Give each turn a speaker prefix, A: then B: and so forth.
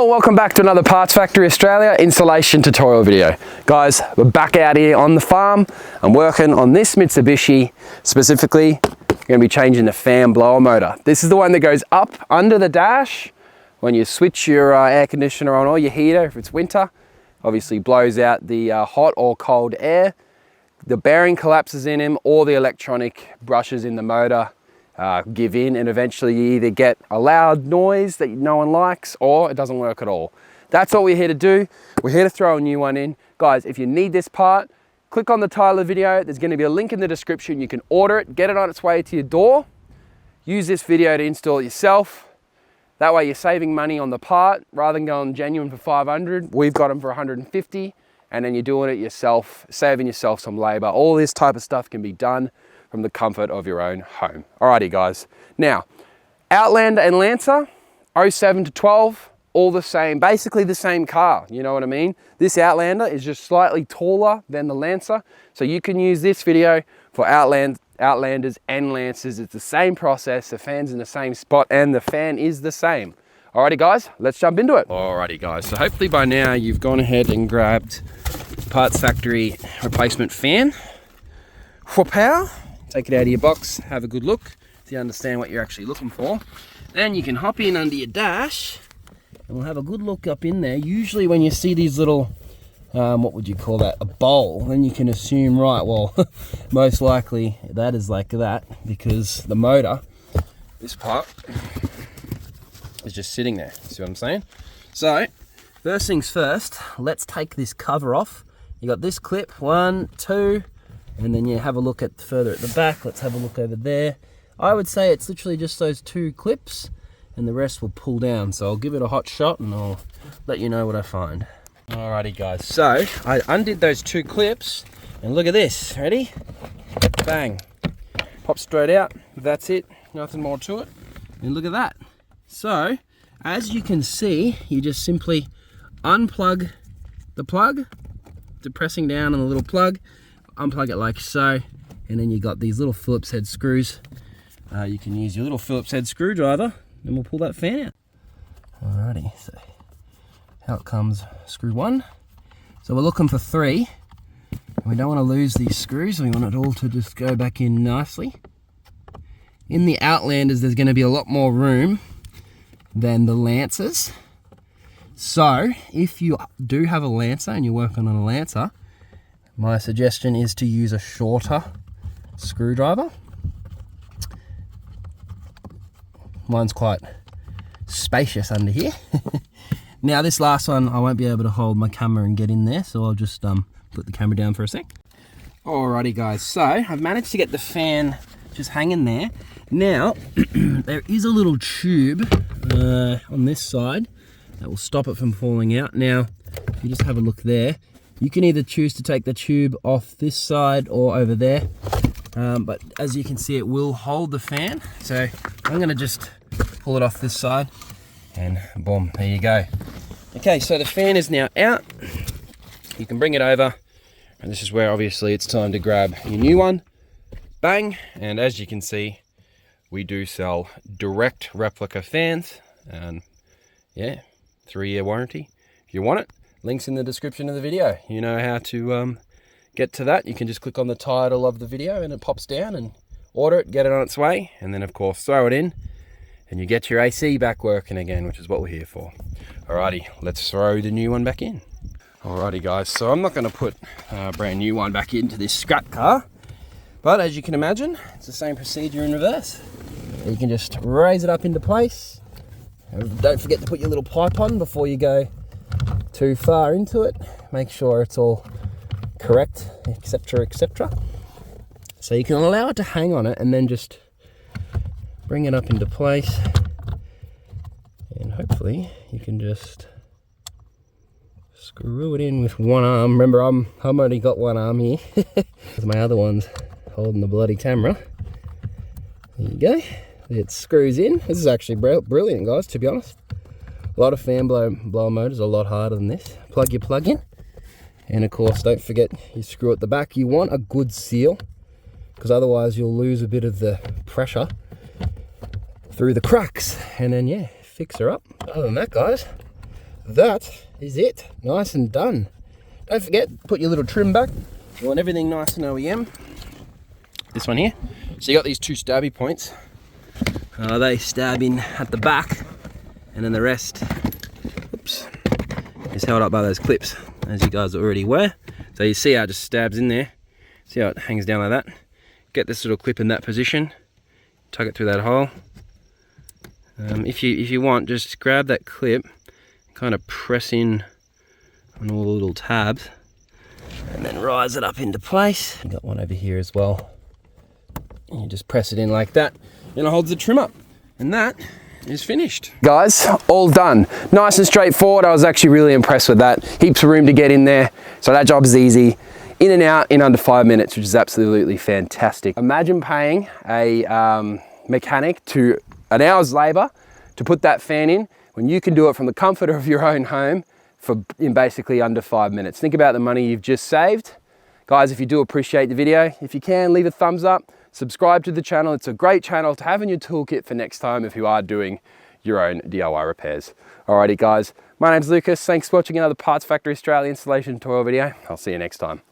A: Well, welcome back to another Parts Factory Australia installation tutorial video. Guys, we're back out here on the farm. I'm working on this Mitsubishi, specifically going to be changing the fan blower motor. This is the one that goes up under the dash when you switch your air conditioner on or your heater if it's winter. Obviously blows out the hot or cold air. The bearing collapses in him, or the electronic brushes in the motor give in, and eventually you either get a loud noise that no one likes or it doesn't work at all. That's what we're here to do. We're here to throw a new one in. Guys, if you need this part, click on the title of the video. There's going to be a link in the description. You can order it, get it on its way to your door. Use this video to install it yourself. That way you're saving money on the part. Rather than going genuine for 500, we've got them for 150, and then you're doing it yourself, saving yourself some labor. All this type of stuff can be done from the comfort of your own home. Alrighty guys, now Outlander and Lancer, 07 to 12, all the same, basically the same car, you know what I mean? This Outlander is just slightly taller than the Lancer, so you can use this video for Outlanders and Lancers. It's the same process, the fan's in the same spot and the fan is the same. Alrighty guys, let's jump into it. Alrighty guys, so hopefully by now you've gone ahead and grabbed Parts Factory replacement fan for power. Take it out of your box, have a good look, so you understand what you're actually looking for. Then you can hop in under your dash, and we'll have a good look up in there. Usually when you see these little, what would you call that, a bowl, then you can assume, right, well, most likely that is like that, because the motor, this part, is just sitting there. See what I'm saying? So, first things first, let's take this cover off. You got this clip, 1, 2, and then you have a look at further at the back. Let's have a look over there. I would say it's literally just those 2 clips and the rest will pull down. So I'll give it a hot shot and I'll let you know what I find. Alrighty guys, so I undid those 2 clips and look at this, ready? Bang, pop straight out, that's it, nothing more to it. And look at that. So, as you can see, you just simply unplug the plug, depressing down on the little plug, unplug it like so, and then you got these little Phillips head screws. You can use your little Phillips head screwdriver and we'll pull that fan out. Alrighty, so out comes screw 1. So we're looking for 3. We don't want to lose these screws, we want it all to just go back in nicely. In the Outlanders there's going to be a lot more room than the Lancers. So if you do have a Lancer and you're working on a Lancer, my suggestion is to use a shorter screwdriver. Mine's quite spacious under here. Now this last one, I won't be able to hold my camera and get in there, so I'll just put the camera down for a sec. Alrighty guys, so I've managed to get the fan just hanging there. Now, there is a little tube on this side that will stop it from falling out. Now, if you just have a look there, you can either choose to take the tube off this side or over there, but as you can see it will hold the fan. So I'm going to just pull it off this side and boom, there you go. Okay, so the fan is now out. You can bring it over and this is where obviously it's time to grab your new one. Bang, and as you can see we do sell direct replica fans and yeah, 3-year warranty if you want it. Links in the description of the video. You know how to get to that. You can just click on the title of the video and it pops down, and order it, get it on its way, and then of course throw it in and you get your AC back working again, which is what we're here for. Alrighty, let's throw the new one back in. Alrighty guys, so I'm not going to put a brand new one back into this scrap car, but as you can imagine, it's the same procedure in reverse. You can just raise it up into place. Don't forget to put your little pipe on before you go too far into it. Make sure it's all correct, etc, etc. So you can allow it to hang on it and then just bring it up into place, and hopefully you can just screw it in with one arm. Remember, I'm only got one arm here because my other one's holding the bloody camera. There you go, it screws in. This is actually brilliant guys, to be honest. A lot of fan blower motors are a lot harder than this. Plug your plug in, and of course don't forget you screw at the back. You want a good seal, because otherwise you'll lose a bit of the pressure through the cracks, and then yeah, fix her up. Other than that guys, that is it. Nice and done. Don't forget, put your little trim back. You want everything nice and OEM. This one here. So you got these two stabby points. They stab in at the back, and then the rest, oops, is held up by those clips, as you guys are already aware. So you see how it just stabs in there. See how it hangs down like that? Get this little clip in that position, tuck it through that hole. If you want, just grab that clip, kind of press in on all the little tabs, and then rise it up into place. You got one over here as well. And you just press it in like that, and it holds the trim up. And that is finished. Guys, all done. Nice and straightforward. I was actually really impressed with that. Heaps of room to get in there. So that job is easy. In and out in under 5 minutes, which is absolutely fantastic. Imagine paying a mechanic to an hour's labor to put that fan in, when you can do it from the comfort of your own home in basically under 5 minutes. Think about the money you've just saved. Guys, if you do appreciate the video, if you can, leave a thumbs up, subscribe to the channel. It's a great channel to have in your toolkit for next time if you are doing your own DIY repairs. Alrighty guys, my name's Lucas. Thanks for watching another Parts Factory Australia installation tutorial video. I'll see you next time.